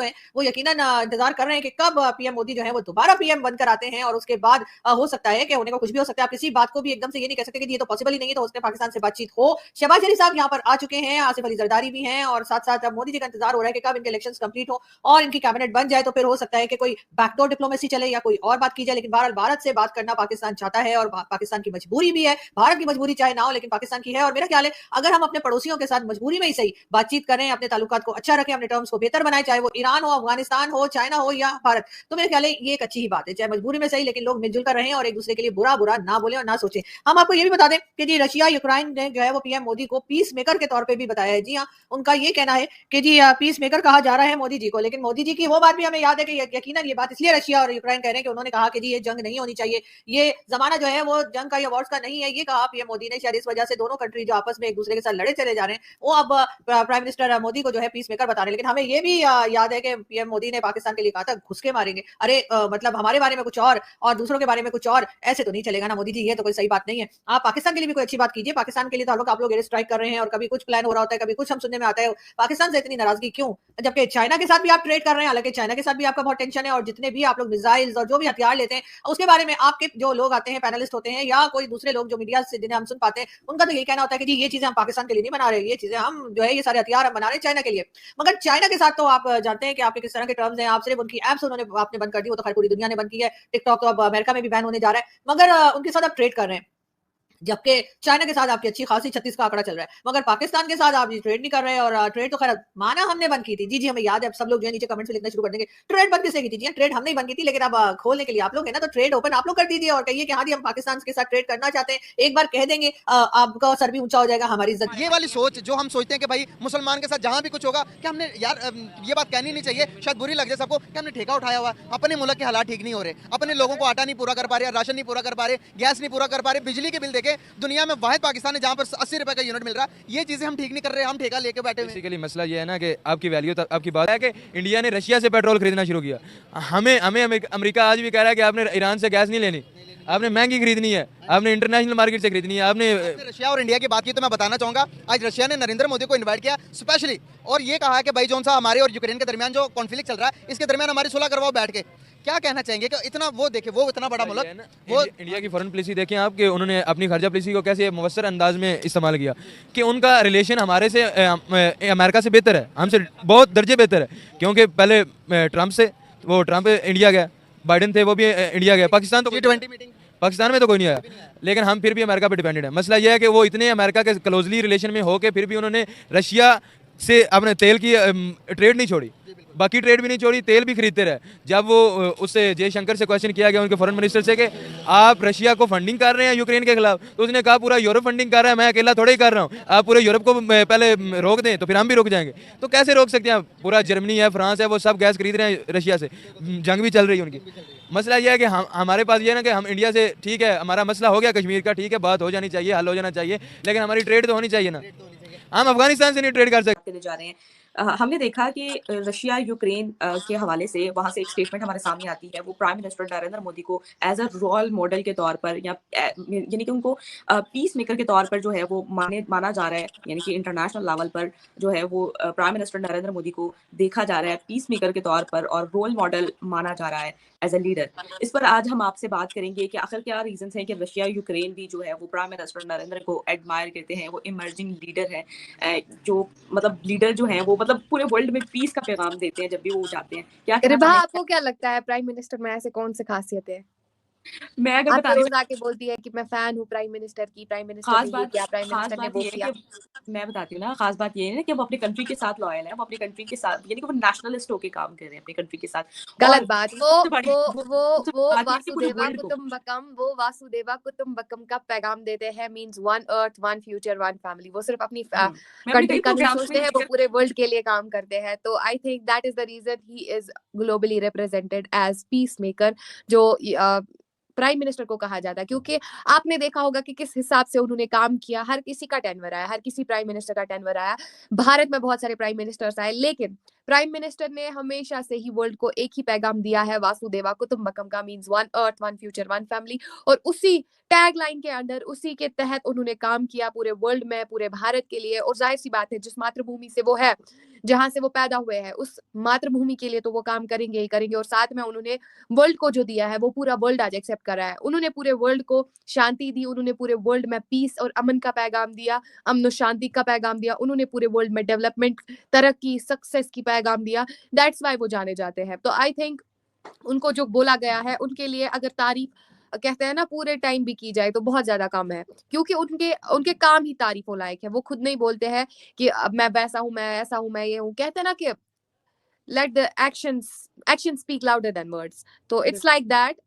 है वो यकीनन इंतजार कर रहे हैं कि कब पीएम मोदी जो है वो दोबारा पीएम बनकर आते हैं और उसके बाद हो सकता है कि होने को कुछ भी हो सकता है। आप किसी बात को भी एकदम से ये नहीं कह सकते कि ये तो पॉसिबल ही नहीं है तो उसने पाकिस्तान से बातचीत हो। शहबाज शरीफ साहब यहाँ पर आ चुके हैं, आसिफ अली जरदारी भी हैं और साथ साथ मोदी जी का इंतजार हो रहा है कि कब इनके इलेक्शन कंप्लीट हो और इनकी कैबिनेट बन जाए तो फिर हो सकता है कि कोई बैकडोर डिप्लोमेसी चले या कोई और बात की जाए। लेकिन बहरहाल भारत से बात करना पाकिस्तान चाहता है और पाकिस्तान की मजबूरी भी है। भारत की मजबूरी चाहे ना हो लेकिन पाकिस्तान की है और मेरा ख्याल है अगर हम अपने पड़ोसियों के साथ मजबूरी में ही सही बातचीत करें, अपने ताल्लुकात को अच्छा रखें, अपने टर्म्स को बेहतर बनाए, चाहे वो ईरान हो, अफगानिस्तान हो, चाइना हो या भारत, तो मेरे ख्याल है ये एक अच्छी ही बात है। चाहे मजबूरी में सही लेकिन लोग मिलजुल कर रहें और एक दूसरे के लिए बुरा बुरा ना बोले और ना सोचें। हम आपको ये भी बता दें कि जी रशिया यूक्रेन ने जो है वो पीएम मोदी को पीस मेकर के तौर पे भी बताया है। जी हाँ, उनका ये कहना है कि जी पीस मेकर कहा जा रहा है मोदी जी को। लेकिन मोदी जी की वो बात भी हमें याद है कि यकीनन ये बात इसलिए रशिया और यूक्रेन कह रहे हैं कि उन्होंने कहा कि जी ये जंग नहीं होनी चाहिए, ये जमाना जो है वो जंग का, ये वॉर्स का नहीं है। ये कहा पीएम मोदी ने, शायद इस वजह से दोनों कंट्री जो आपस में एक दूसरे के साथ लड़े चले जा रहे हैं वो अब प्राइम मिनिस्टर मोदी को जो है पीस मेकर बता रहे हैं। लेकिन हमें ये भी याद है कि पीएम मोदी ने पाकिस्तान के लिए कहा था घुसके मारेंगे। अरे मतलब हमारे बारे में कुछ और दूसरों के बारे में कुछ और, ऐसे तो नहीं चलेगा ना मोदी जी, ये तो कोई सही बात नहीं है। आप पाकिस्तान के लिए भी कोई अच्छी बात कीजिए। पाकिस्तान के लिए तो आप लोग एयर स्ट्राइक कर रहे हैं और कभी कुछ प्लान हो रहा होता है, कभी कुछ हम सुनने में आता है। पाकिस्तान से इतनी नाराजगी क्यों, जबकि चाइना के साथ भी आप ट्रेड कर रहे हैं। हालांकि चाइना के साथ भी आपका बहुत टेंशन है और जितने भी आप लोग मिसाइल्स और जो भी हथियार लेते हैं उसके बारे में आपके जो लोग आते हैं, पैनलिस्ट होते हैं या कोई दूसरे लोग जो मीडिया से जिन्हें हम सुन पाते हैं, उनका तो यही कहना होता है कि जी ये चीजें हम पाकिस्तान के लिए नहीं बना रहे, ये चीजें हम जो है ये सारे हथियार हम बना रहे हैं चाइना के लिए। मगर चाइना के साथ तो आप जानते हैं कि आपके किस तरह के टर्म्स हैं। आप सिर्फ उनकी एप्स उन्होंने आपने बंद कर दी, वो तो खैर पूरी दुनिया ने बंद की है। टिकटॉक तो अब अमेरिका में भी बैन होने जा रहा है, मगर उनके साथ आप ट्रेड कर रहे हैं। जबकि चाइना के साथ आपकी अच्छी खासी 36 का आंकड़ा चल रहा है, मगर पाकिस्तान के साथ आप ट्रेड नहीं कर रहे और ट्रेड तो खैर माना हमने बंद की थी। जी हमें याद है। अब सब लोग जो है नीचे कमेंट्स में लिखना शुरू कर देंगे ट्रेड बंद किसने की थी। जी ट्रेड हमने ही बंद की थी, लेकिन अब खोलने के लिए आप लोग है ना, तो ट्रेड ओपन आप लोग कर दीजिए और कहिए कि हाँ जी हम पाकिस्तान के साथ ट्रेड करना चाहते हैं। एक बार कह देंगे आपका सर भी ऊंचा हो जाएगा, हमारी इज्जत। ये वाली सोच जो हम सोचते हैं कि भाई मुसलमान के साथ जहां भी कुछ होगा, क्या हमने यार ये बात कहनी नहीं चाहिए, शायद बुरी लग जाए सबको, कि हमने ठेका उठाया हुआ, अपने मुल्क के हालात ठीक नहीं हो रहे, अपने लोगों को आटा नहीं पूरा कर पा रहे, राशन नहीं पूरा कर पा रहे, गैस नहीं पूरा कर पा रहे, बिजली के बिल देखे दुनिया में वाहिद पाकिस्तान है जहां पर 80 रुपए का यूनिट मिल रहा है। ये चीजें हम ठीक नहीं कर रहे, हम ठेका लेके बैठे। बेसिकली मसला ये है ना कि आपकी वैल्यू, आपकी बात है कि इंडिया ने रशिया से पेट्रोल खरीदना शुरू किया। हमें हमें अमेरिका आज भी कह रहा है कि आपने ईरान से गैस नहीं लेनी, आपने महंगी खरीदनी है, आपने इंटरनेशनल मार्केट से खरीदनी है। आपने रशिया और इंडिया की बात की तो मैं बताना चाहूंगा, आज रशिया ने नरेंद्र मोदी को इनवाइट किया स्पेशली और ये कहा कि भाई जोन सा हमारे और यूक्रेन के दरमियान जो कॉन्फ्लिक्ट चल रहा है इसके दरमियान हमारी सुलह करवाओ बैठ के। क्या कहना चाहेंगे कि इतना वो देखे, वो इतना बड़ा मुल्क, वो इंडिया की फॉरेन पॉलिसी देखें आप कि उन्होंने अपनी खर्चा पॉलिसी को कैसे मुवस्सर अंदाज में इस्तेमाल किया कि उनका रिलेशन हमारे से अमेरिका से बेहतर है, हमसे बहुत दर्जे बेहतर है। क्योंकि पहले ट्रंप से वो ट्रंप इंडिया गया, बाइडेन थे वो भी इंडिया गए, पाकिस्तान तो G20 मीटिंग पाकिस्तान में तो कोई नहीं आया, लेकिन हम फिर भी अमेरिका पे डिपेंडेंट है। मसला यह है कि वो इतने अमेरिका के क्लोजली रिलेशन में होके फिर भी उन्होंने रशिया से अपने तेल की ट्रेड नहीं छोड़ी, बाकी ट्रेड भी नहीं छोड़ी, तेल भी खरीदते रहे। जब वो उससे जयशंकर से क्वेश्चन किया गया उनके फॉरेन मिनिस्टर से कि आप रशिया को फंडिंग कर रहे हैं यूक्रेन के खिलाफ, तो उसने कहा पूरा यूरोप फंडिंग कर रहा है, मैं अकेला थोड़ा ही कर रहा हूँ, आप पूरे यूरोप को पहले रोक दें तो फिर हम भी रुक जाएंगे। तो कैसे रोक सकते हैं? पूरा जर्मनी है, फ्रांस है, वो सब गैस खरीद रहे हैं रशिया से, जंग भी चल रही है उनकी। मसला यह है कि हमारे पास ये है ना कि हम इंडिया से, ठीक है हमारा मसला हो गया कश्मीर का, ठीक है बात हो जानी चाहिए, हल हो जाना चाहिए, लेकिन हमारी ट्रेड तो होनी चाहिए ना। हम अफगानिस्तान से नहीं ट्रेड कर सकते। जा रहे हैं। हमने देखा कि रशिया यूक्रेन के हवाले से वहां से एक स्टेटमेंट हमारे सामने आती है, वो प्राइम मिनिस्टर नरेंद्र मोदी को एज अ रोल मॉडल के तौर पर या यानी कि उनको पीस मेकर के तौर पर जो है वो माना जा रहा है, यानी कि इंटरनेशनल लेवल पर जो है वो प्राइम मिनिस्टर नरेंद्र मोदी को देखा जा रहा है पीस मेकर के तौर पर और रोल मॉडल माना जा रहा है एज अ लीडर। इस पर आज हम आपसे बात करेंगे कि आखिर क्या रीजन हैं कि रशिया यूक्रेन भी जो है वो प्राइम मिनिस्टर नरेंद्र को एडमायर करते हैं, वो इमर्जिंग लीडर है, जो मतलब लीडर जो है वो मतलब पूरे वर्ल्ड में पीस का पैगाम देते हैं जब भी वो जाते हैं। क्या रिबा, आपको क्या लगता है प्राइम मिनिस्टर में ऐसे कौन से खासियत है? मैं अगर आप बता रोज आके बोलती है कि मैं फैन हूँ प्राइम मिनिस्टर की, प्राइम मिनिस्टर ने ये किया, प्राइम मिनिस्टर ने वो किया। मैं बताती हूँ ना, खास बात ये है कि वो अपनी कंट्री के साथ लॉयल है, वो अपनी कंट्री के साथ यानी कि वो नेशनलिस्ट होके काम कर रहे हैं अपनी कंट्री के साथ। गलत बात। वो वासुदेवा कुटुंबकम का पैगाम देते हैं, means one earth one future one family. वो सिर्फ अपनी कंट्री का नहीं सोचते हैं, वो पूरे वर्ल्ड के लिए काम करते हैं। तो I think that is the reason he is globally represented as peace maker, जो प्राइम मिनिस्टर को कहा जाता है। क्योंकि आपने देखा होगा कि किस हिसाब से उन्होंने काम किया। हर किसी का टेन्योर आया, हर किसी प्राइम मिनिस्टर का टेन्योर आया। भारत में बहुत सारे प्राइम मिनिस्टर्स आए, लेकिन प्राइम मिनिस्टर ने हमेशा से ही वर्ल्ड को एक ही पैगाम दिया है, वासुदेवा कुटुंबकम का, means one earth one future one family. और उसी टैग लाइन के अंडर, उसी के तहत उन्होंने काम किया पूरे वर्ल्ड में, पूरे भारत के लिए। और जाहिर सी बात है जिस मातृभूमि से वो है, जहाँ से वो पैदा हुए हैं, उस मातृभूमि के लिए तो वो काम करेंगे ही करेंगे। और साथ में उन्होंने वर्ल्ड को जो दिया है वो पूरा वर्ल्ड आज एक्सेप्ट कर रहा है। उन्होंने पूरे वर्ल्ड को शांति दी, उन्होंने पूरे वर्ल्ड में पीस और अमन का पैगाम दिया, अमन और शांति का पैगाम दिया, उन्होंने पूरे वर्ल्ड में डेवलपमेंट, तरक्की, सक्सेस की पैगाम दिया। दैट्स वाई वो जाने जाते हैं। तो आई थिंक उनको जो बोला गया है उनके लिए अगर तारीफ कहते हैं ना पूरे टाइम भी की जाए तो बहुत ज्यादा कम है, क्योंकि उनके उनके काम ही तारीफों लायक है। वो खुद नहीं बोलते हैं कि अब मैं वैसा हूँ, मैं ऐसा हूँ, मैं ये हूँ। कहते हैं ना कि let the action speak louder than words. तो इट्स लाइक दैट।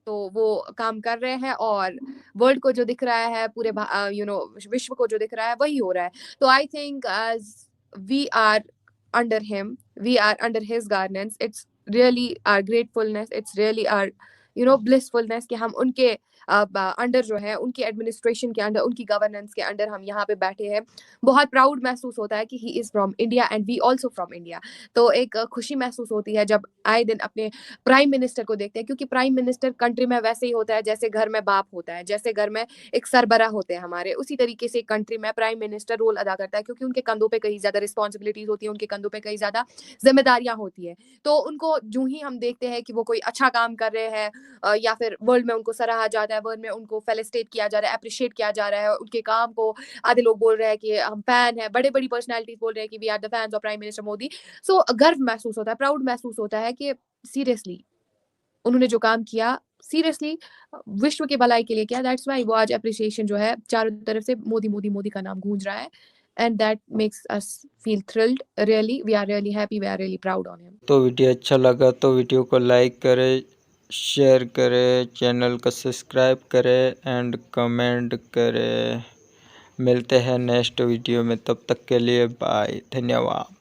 तो वो काम कर रहे हैं और वर्ल्ड को जो दिख रहा है, पूरे विश्व को जो दिख रहा है वही हो रहा है। तो I think as we are under him, we are under his governance, it's really our gratefulness, it's really our blissfulness कि हम उनके अंडर जो है, उनकी एडमिनिस्ट्रेशन के अंडर, उनकी गवर्नेंस के अंडर हम यहाँ पे बैठे हैं। बहुत प्राउड महसूस होता है कि he is from India and we also from India. तो एक खुशी महसूस होती है जब आए दिन अपने प्राइम मिनिस्टर को देखते हैं, क्योंकि प्राइम मिनिस्टर कंट्री में वैसे ही होता है जैसे घर में बाप होता है, जैसे घर में एक सरबराह होते हैं हमारे, उसी तरीके से कंट्री में प्राइम मिनिस्टर रोल अदा करता है, क्योंकि उनके कंधों पे कहीं ज़्यादा रिस्पॉन्सिबिलिटीज़ होती है, उनके कंधों पे कहीं ज़्यादा जिम्मेदारियाँ होती है। तो उनको जो ही हम देखते हैं कि वो कोई अच्छा काम कर रहे हैं या फिर वर्ल्ड में उनको सराहा जाता है, वर्ल्ड में उनको फेलिसिटेट किया जा रहा है, अप्रिशिएट किया जा रहा है, उनके काम को आधे लोग बोल रहे हैं कि हम फैन हैं, बड़े बड़ी पर्सनैलिटीज बोल रहे हैं कि we are the fans of prime minister Modi. So गर्व महसूस होता है, प्राउड महसूस होता है कि सीरियसली उन्होंने जो काम किया, सीरियसली विश्व के भलाई के लिए किया। दैट्स वाई वो आज अप्रिसिएशन जो है चारों तरफ से मोदी मोदी मोदी का नाम गूंज रहा है, and that makes us feel thrilled. Really, we are really happy, we are really proud on him. तो वीडियो अच्छा लगा तो वीडियो को लाइक करें, शेयर करें, चैनल को सब्सक्राइब करें एंड कमेंट करें। मिलते हैं नेक्स्ट वीडियो में, तब तक के लिए बाय, धन्यवाद।